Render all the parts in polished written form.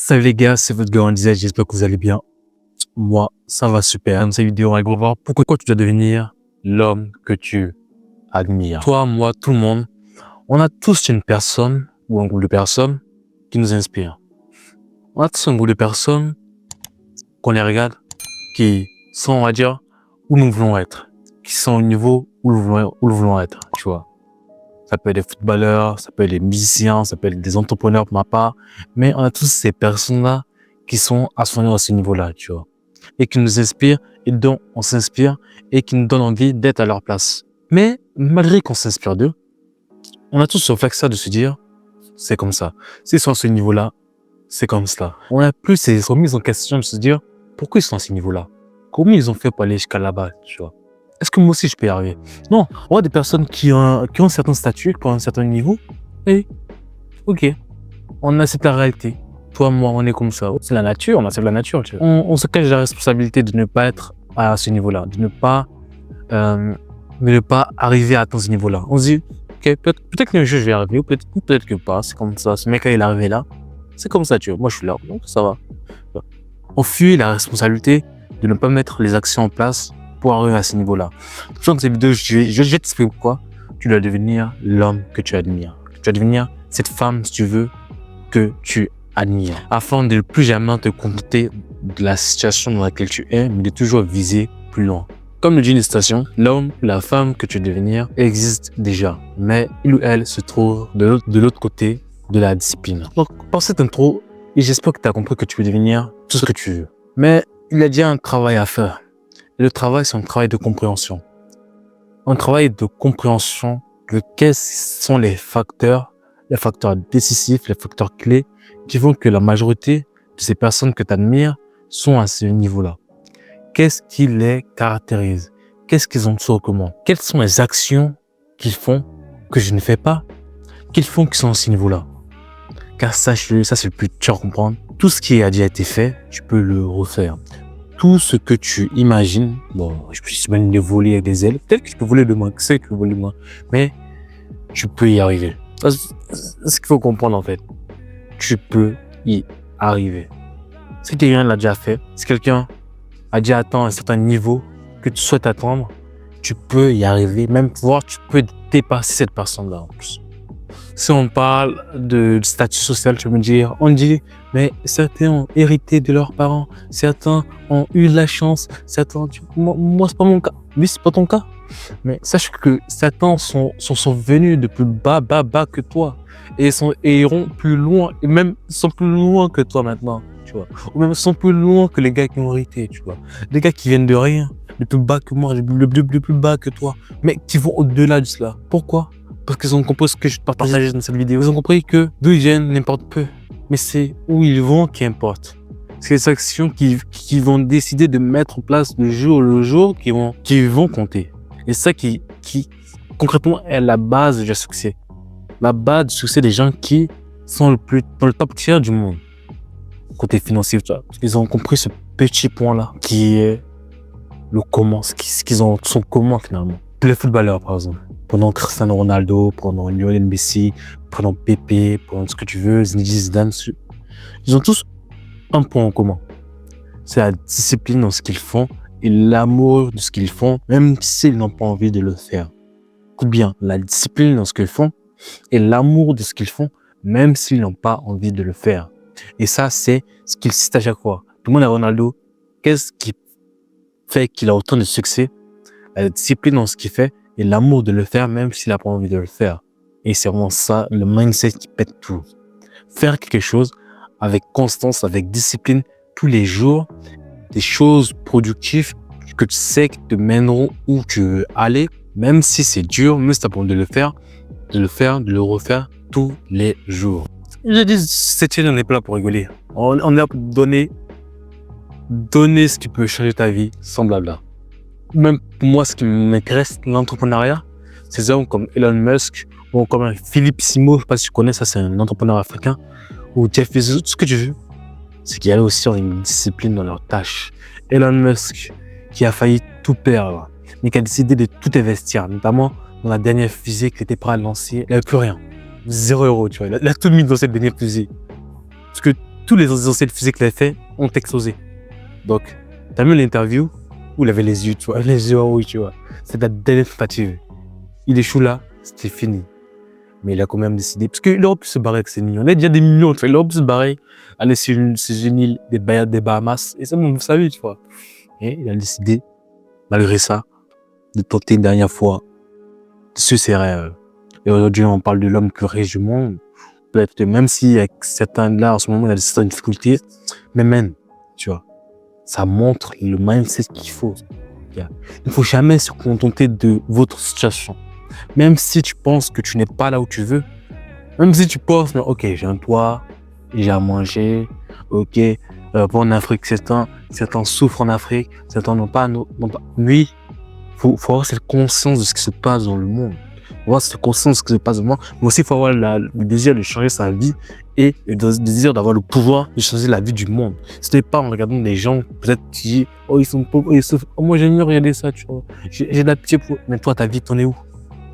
Salut les gars, c'est votre gars en disait, j'espère que vous allez bien. Moi, ça va super. Dans cette vidéo, on va voir pourquoi tu dois devenir l'homme que tu admires. Toi, moi, tout le monde, on a tous une personne ou un groupe de personnes qui nous inspire. On a tous un groupe de personnes qu'on les regarde, qui sont, on va dire, où nous voulons être, qui sont au niveau où nous voulons être, tu vois. Ça peut être des footballeurs, ça peut être des musiciens, ça peut être des entrepreneurs pour ma part. Mais on a tous ces personnes-là qui sont à ce niveau-là, tu vois. Et qui nous inspirent et dont on s'inspire et qui nous donnent envie d'être à leur place. Mais malgré qu'on s'inspire d'eux, on a tous ce réflexe de se dire, c'est comme ça. S'ils sont à ce niveau-là, c'est comme cela. On a plus ces remises en question de se dire, pourquoi ils sont à ce niveau-là? Comment ils ont fait pour aller jusqu'à là-bas, tu vois? Est-ce que moi aussi je peux y arriver? Non, on voit des personnes qui ont un certain statut, qui ont un certain niveau, et ok, on accepte la réalité. Toi, moi, on est comme ça. C'est la nature, on accepte la nature. Tu vois. On se cache la responsabilité de ne pas être à ce niveau-là, de ne pas arriver à atteindre ce niveau-là. On se dit, ok, peut-être qu'un jour je vais arriver, ou peut-être que pas, c'est comme ça. Ce mec-là, il est arrivé là, c'est comme ça, tu vois. Moi, je suis là, donc ça va. On fuit la responsabilité de ne pas mettre les actions en place pour arriver à ce niveau-là. Dans cette vidéo, je vais t'expliquer pourquoi tu dois devenir l'homme que tu admires. Tu dois devenir cette femme, si tu veux, que tu admires. Afin de ne plus jamais te contenter de la situation dans laquelle tu es, mais de toujours viser plus loin. Comme le dit une citation, l'homme ou la femme que tu veux devenir existe déjà, mais il ou elle se trouve de l'autre côté de la discipline. Donc, pour cette intro, j'espère que tu as compris que tu peux devenir tout ce que tu veux. Mais il y a déjà un travail à faire. Le travail, c'est un travail de compréhension. Un travail de compréhension de quels sont les facteurs décisifs, les facteurs clés qui font que la majorité de ces personnes que tu admires sont à ce niveau-là. Qu'est-ce qui les caractérise? Qu'est-ce qu'ils ont de commun? Quelles sont les actions qu'ils font que je ne fais pas, qu'ils font qu'ils sont à ce niveau-là? Car sache-le, ça c'est le plus dur à comprendre. Tout ce qui a déjà été fait, tu peux le refaire. Tout ce que tu imagines, bon, je peux imaginer voler avec des ailes. Peut-être que tu peux voler de moi, que c'est que tu peux voler de moi, mais tu peux y arriver. C'est ce qu'il faut comprendre en fait. Tu peux y arriver. Si quelqu'un l'a déjà fait, si quelqu'un a déjà atteint un certain niveau que tu souhaites atteindre, tu peux y arriver, même voire tu peux dépasser cette personne-là en plus. Si on parle de statut social, tu peux me dire, on dit, mais certains ont hérité de leurs parents, certains ont eu la chance, certains, moi c'est pas mon cas, oui c'est pas ton cas. Mais sache que certains sont venus de plus bas que toi et iront plus loin, et même sont plus loin que toi maintenant, tu vois. Ou même sont plus loin que les gars qui ont hérité, tu vois. Des gars qui viennent de rien, de plus bas que moi, de plus bas que toi, mais qui vont au-delà de cela. Pourquoi? Parce qu'ils ont compris ce que je te partageais dans cette vidéo. Ils ont compris que d'où ils viennent n'importe peu, mais c'est où ils vont qui importe. C'est les actions qui vont décider de mettre en place le jour qui vont compter. Et ça qui concrètement est la base du succès. La base du succès des gens qui sont dans le top tier du monde. Côté financier, tu vois. Ils ont compris ce petit point-là qui est le comment, ce qu'ils ont son comment finalement. Les footballeurs par exemple. Prenons Cristiano Ronaldo, prenons Lionel Messi, prenons Pepe, prenons ce que tu veux, Zinedine Zidane. Ils ont tous un point en commun. C'est la discipline dans ce qu'ils font et l'amour de ce qu'ils font, même s'ils n'ont pas envie de le faire. Écoute bien, la discipline dans ce qu'ils font et l'amour de ce qu'ils font, même s'ils n'ont pas envie de le faire. Et ça, c'est ce qu'ils citent à chaque fois. Tout le monde à Ronaldo, qu'est-ce qui fait qu'il a autant de succès? La discipline dans ce qu'il fait et l'amour de le faire, même s'il n'a pas envie de le faire. Et c'est vraiment ça, le mindset qui pète tout. Faire quelque chose avec constance, avec discipline, tous les jours, des choses productives que tu sais qui te mèneront où tu veux aller, même si c'est dur, même si tu as pas envie de le faire, de le refaire tous les jours. Je dis, cette chaîne, on est pas là pour rigoler. On est là pour donner ce qui peut changer ta vie sans blabla. Même pour moi, ce qui m'intéresse, l'entrepreneuriat, c'est des hommes comme Elon Musk ou comme Philippe Simo, je sais pas si tu connais, ça c'est un entrepreneur africain, ou Jeff Bezos, tout ce que tu veux. C'est qu'il y a aussi une discipline dans leurs tâches. Elon Musk, qui a failli tout perdre, mais qui a décidé de tout investir, notamment dans la dernière fusée qu'il était prêt à lancer. Il n'avait plus rien. 0 €, tu vois. Il a tout mis dans cette dernière fusée. Parce que tous les anciens physiques qu'il avait fait ont explosé. Donc, t'as vu l'interview où il avait les yeux, tu vois, les yeux en haut, tu vois. C'est la dernière tentative. Il échoue là, c'était fini. Mais il a quand même décidé, parce qu'il aurait pu se barrer avec ses millions. Il a déjà des millions, tu vois, il aurait pu se barrer, aller sur une île des Bahamas, et ça, vous savez, tu vois. Et il a décidé, malgré ça, de tenter une dernière fois de suivre ses rêves. Et aujourd'hui, on parle de l'homme plus riche du monde. Peut-être que même si avec certains là, en ce moment, il a certaines difficultés, mais même, tu vois, ça montre le mindset qu'il faut. Il ne faut jamais se contenter de votre situation. Même si tu penses que tu n'es pas là où tu veux, même si tu penses, ok, j'ai un toit, j'ai à manger, ok, en Afrique, certains souffrent en Afrique, certains n'ont pas, oui, faut avoir cette conscience de ce qui se passe dans le monde. Faut avoir cette conscience de ce qui se passe dans le monde, mais aussi il faut avoir le désir de changer sa vie et le désir d'avoir le pouvoir de changer la vie du monde. Ce n'est pas en regardant des gens, peut-être qui, oh, ils sont pauvres, ils souffrent, oh, moi j'ai mieux regardé ça, tu vois, j'ai de la pitié pour, mais toi, ta vie, t'en es où?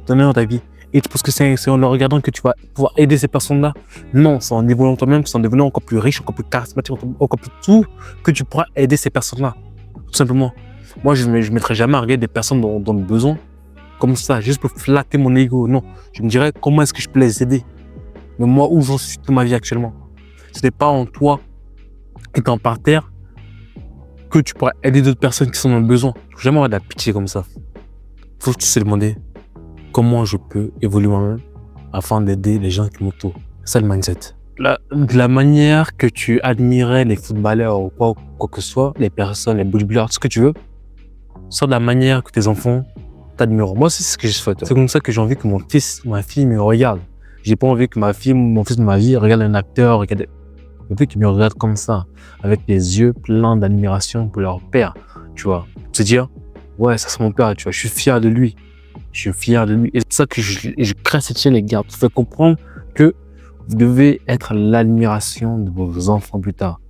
T'en es où dans ta vie? Et tu penses que c'est en le regardant que tu vas pouvoir aider ces personnes-là? Non, c'est en développant toi-même, c'est en devenant encore plus riche, encore plus charismatique, encore plus tout, que tu pourras aider ces personnes-là. Tout simplement. Moi, je ne mettrai jamais à regarder des personnes dans le besoin, comme ça, juste pour flatter mon ego. Non, je me dirais comment est-ce que je peux les aider. Mais moi, où j'en suis toute ma vie actuellement? Ce n'est pas en toi, étant par terre, que tu pourras aider d'autres personnes qui sont dans le besoin. Il faut jamais avoir de la pitié comme ça. Il faut que tu te demandes comment je peux évoluer moi-même afin d'aider les gens qui m'entourent. C'est ça le mindset. De la manière que tu admirais les footballeurs ou quoi que ce soit, les personnes, les bodybuilders, tout ce que tu veux, soit de la manière que tes enfants t'admirent. Moi aussi, c'est ce que je souhaite. C'est comme ça que j'ai envie que mon fils, ma fille me regarde. J'ai pas envie que ma fille, mon fils de ma vie regarde un acteur, regarde. Je veux qu'ils me regardent comme ça, avec des yeux pleins d'admiration pour leur père, tu vois. Se dire, ouais, ça c'est mon père, tu vois, je suis fier de lui. Je suis fier de lui. Et c'est ça que je crée cette chaîne, les gars. Pour faire comprendre que vous devez être l'admiration de vos enfants plus tard.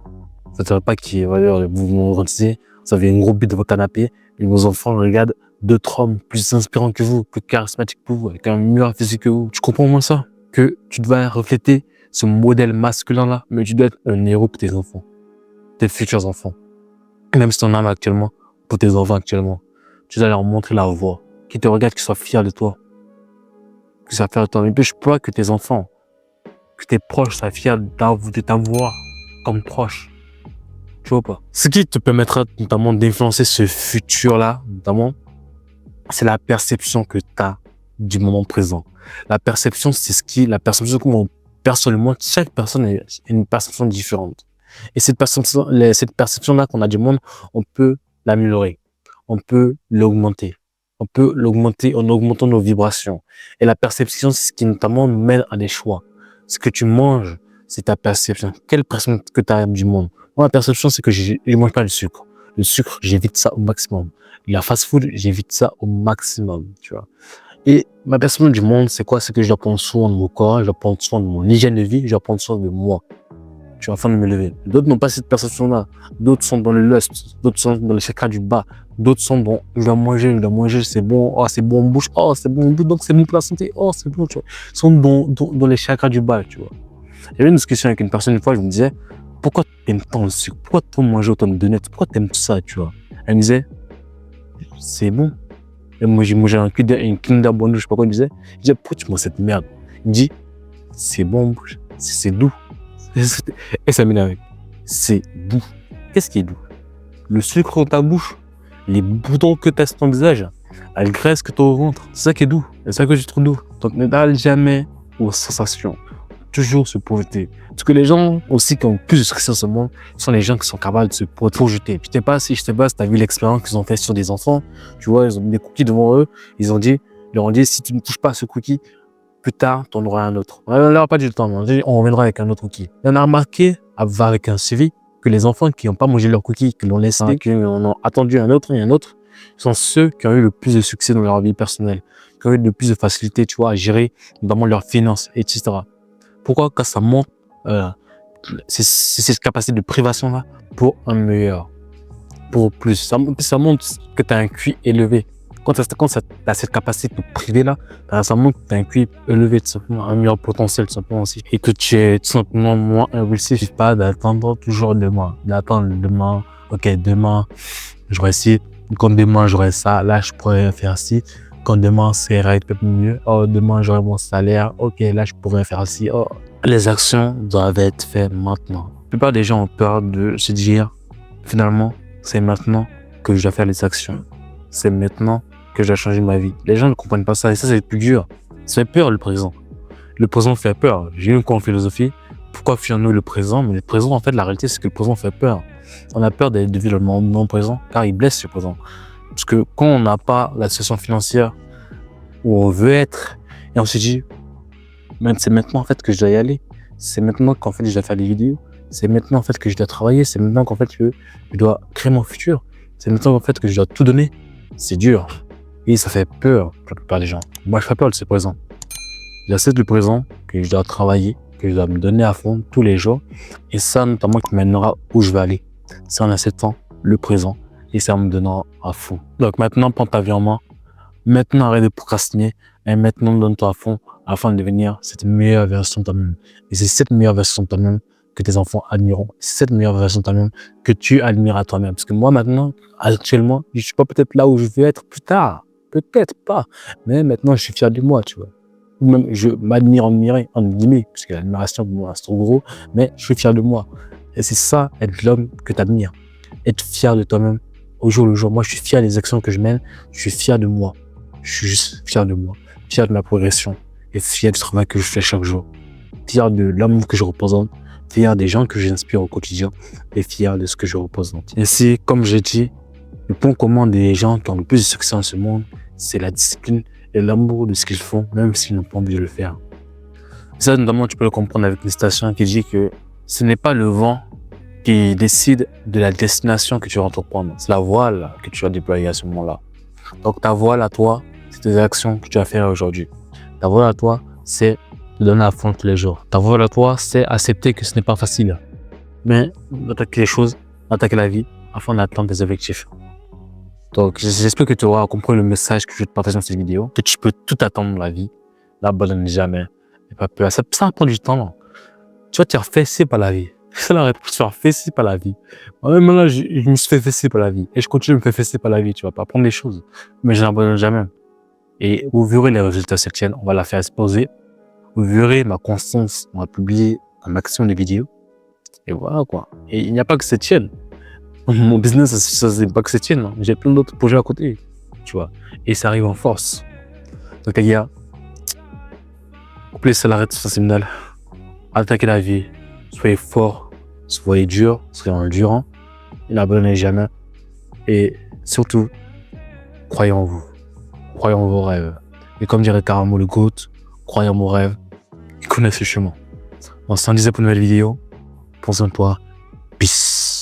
Ça ne veut pas qu'ils vous vous grandissez, vous avez une grosse bite de votre canapé, et vos enfants regardent d'autres hommes plus inspirants que vous, plus charismatiques que vous, avec un meilleur physique que vous. Tu comprends moi ça? Que tu dois refléter ce modèle masculin-là, mais tu dois être un héros pour tes enfants, tes futurs enfants. Même si tu en as actuellement, pour tes enfants actuellement, tu dois leur montrer la voie, qu'ils te regardent, qu'ils soient fiers de toi, qu'ils soient fiers de toi. Mais je peux que tes enfants, que tes proches soient fiers de ta voix comme proche. Tu vois pas? Ce qui te permettra notamment d'influencer ce futur-là, notamment, c'est la perception que tu as du moment présent. La perception, c'est la perception que personnellement, chaque personne a une perception différente. Et cette perception-là qu'on a du monde, on peut l'améliorer. On peut l'augmenter. On peut l'augmenter en augmentant nos vibrations. Et la perception, c'est ce qui notamment nous mène à des choix. Ce que tu manges, c'est ta perception. Quelle perception que tu as du monde? Moi, ma perception, c'est que je ne mange pas le sucre. Le sucre, j'évite ça au maximum. La fast-food, j'évite ça au maximum, tu vois. Et ma perception du monde, c'est quoi? C'est que je dois prendre soin de mon corps, je dois prendre soin de mon hygiène de vie, je dois prendre soin de moi. Tu vois, afin de me lever. D'autres n'ont pas cette perception-là. D'autres sont dans le lust, d'autres sont dans les chakras du bas, d'autres sont dans je dois manger, c'est bon, oh, c'est bon en bouche, oh, c'est bon en bouche, donc c'est bon pour la santé, oh, c'est bon, tu vois. Ils sont dans les chakras du bas, tu vois. J'avais une discussion avec une personne une fois, je me disais, pourquoi t'aimes tant le sucre? Pourquoi t'aimes manger autant de donuts? Pourquoi t'aimes ça, tu vois? Elle me disait, c'est bon. Et moi, j'ai mangé une Kinder Bueno, je sais pas quoi, il me disait. Je disais, pourquoi tu manges cette merde? Il me dit, c'est bon en bouche, c'est doux. Et ça m'énerve. C'est doux. Qu'est-ce qui est doux? Le sucre dans ta bouche, les boutons que tu as sur ton visage, la graisse que tu as au ventre, c'est ça qui est doux. C'est ça que je trouve doux. Donc ne parle jamais aux sensations. Toujours se projeter. Parce que les gens aussi qui ont plus de succès dans ce monde sont les gens qui sont capables de se projeter. Je sais pas si tu as vu l'expérience qu'ils ont fait sur des enfants. Tu vois, ils ont mis des cookies devant eux. Ils leur ont dit, si tu ne touches pas à ce cookie, plus tard, tu en auras un autre. On n'aura pas du temps, on reviendra avec un autre cookie. On a remarqué, avec un suivi, que les enfants qui n'ont pas mangé leur cookie, qui l'ont laissé, qui ont attendu un autre et un autre, sont ceux qui ont eu le plus de succès dans leur vie personnelle, qui ont eu le plus de facilité, tu vois, à gérer notamment leurs finances, etc. Pourquoi? Quand ça montre c'est cette capacité de privation-là pour un meilleur, pour plus. Ça montre que tu as un QI élevé. Quand tu as cette capacité de te priver là, ça montre que tu as un QI élevé, tout simplement, un meilleur potentiel, tout simplement aussi. Et que tu es tout simplement moins impulsif, pas d'attendre toujours demain. D'attendre demain, ok, demain, j'aurai ci, quand demain, j'aurai ça, là, je pourrais faire ci. Quand demain, ça ira un peu mieux. Oh, demain, j'aurai mon salaire. Ok, là, je pourrais faire ci. Oh. Les actions doivent être faites maintenant. La plupart des gens ont peur de se dire, finalement, c'est maintenant que je dois faire les actions. C'est maintenant que je dois changer ma vie. Les gens ne comprennent pas ça et ça, c'est le plus dur. Ça fait peur, le présent. Le présent fait peur. J'ai eu une cours en philosophie. Pourquoi fuir-nous le présent? Mais le présent, en fait, la réalité, c'est que le présent fait peur. On a peur de vivre le moment présent car il blesse le présent. Parce que quand on n'a pas la situation financière où on veut être, et on se dit, c'est maintenant en fait que je dois y aller. C'est maintenant qu'en fait je dois faire des vidéos. C'est maintenant en fait que je dois travailler. C'est maintenant qu'en fait que je dois créer mon futur. C'est maintenant en fait que je dois tout donner. C'est dur. Et ça fait peur pour la plupart des gens. Moi, je fais peur de ce présent. J'accepte le présent, que je dois travailler, que je dois me donner à fond tous les jours. Et ça, notamment, qui mènera où je vais aller. C'est en acceptant le présent. Et ça me donnera à fond. Donc maintenant, prends ta vie en main. Maintenant, arrête de procrastiner. Et maintenant, donne-toi à fond afin de devenir cette meilleure version de toi-même. Et c'est cette meilleure version de toi-même que tes enfants admireront. C'est cette meilleure version de toi-même que tu admireras toi-même. Parce que moi, maintenant, actuellement, je suis pas peut-être là où je veux être plus tard. Peut-être pas. Mais maintenant, je suis fier de moi, tu vois. Ou même, je m'admire en guillemets, parce que l'admiration, pour moi, c'est trop gros. Mais je suis fier de moi. Et c'est ça, être l'homme que tu admires. Être fier de toi-même au jour le jour. Moi, je suis fier des actions que je mène. Je suis fier de moi. Je suis juste fier de moi. Fier de ma progression. Et fier du travail que je fais chaque jour. Fier de l'amour que je représente. Fier des gens que j'inspire au quotidien. Et fier de ce que je représente. Et si, comme j'ai dit, le point commun des gens qui ont le plus de succès dans ce monde, c'est la discipline et l'amour de ce qu'ils font, même s'ils n'ont pas envie de le faire. Et ça, notamment, tu peux le comprendre avec une citation qui dit que ce n'est pas le vent qui décide de la destination que tu vas entreprendre. C'est la voile que tu vas déployer à ce moment-là. Donc, ta voile à toi, c'est tes actions que tu vas faire aujourd'hui. Ta voile à toi, c'est de donner à fond tous les jours. Ta voile à toi, c'est accepter que ce n'est pas facile. Mais attaquer les choses, attaquer la vie, afin d'atteindre tes objectifs. Donc, j'espère que tu auras compris le message que je vais te partager dans cette vidéo. Que tu peux tout attendre dans la vie. N'abandonne jamais. N'aie pas peur. Ça prend du temps. Tu vas te faire fesser par la vie. C'est la réponse, te faire fesser par la vie. Moi-même, là, je me suis fait fesser par la vie. Et je continue de me faire fesser par la vie. Tu vas pas apprendre les choses. Mais je n'abandonne jamais. Et vous verrez les résultats cette chaîne. On va la faire exposer. Vous verrez ma constance. On va publier un maximum de vidéos. Et voilà, quoi. Et il n'y a pas que cette chaîne. Mon business, ça c'est pas que cette chaîne. J'ai plein d'autres projets à côté. Tu vois. Et ça arrive en force. Donc, les gars, couplez ça l'arrêt sensible. Attaquez la vie. Soyez fort. Soyez dur. Soyez endurant. Et n'abandonnez jamais. Et surtout, croyez en vous. Croyez en vos rêves. Et comme dirait carrément le GOAT, croyez en vos rêves et connaissez le chemin. On s'en disait pour une nouvelle vidéo. Prends soin de toi. Peace.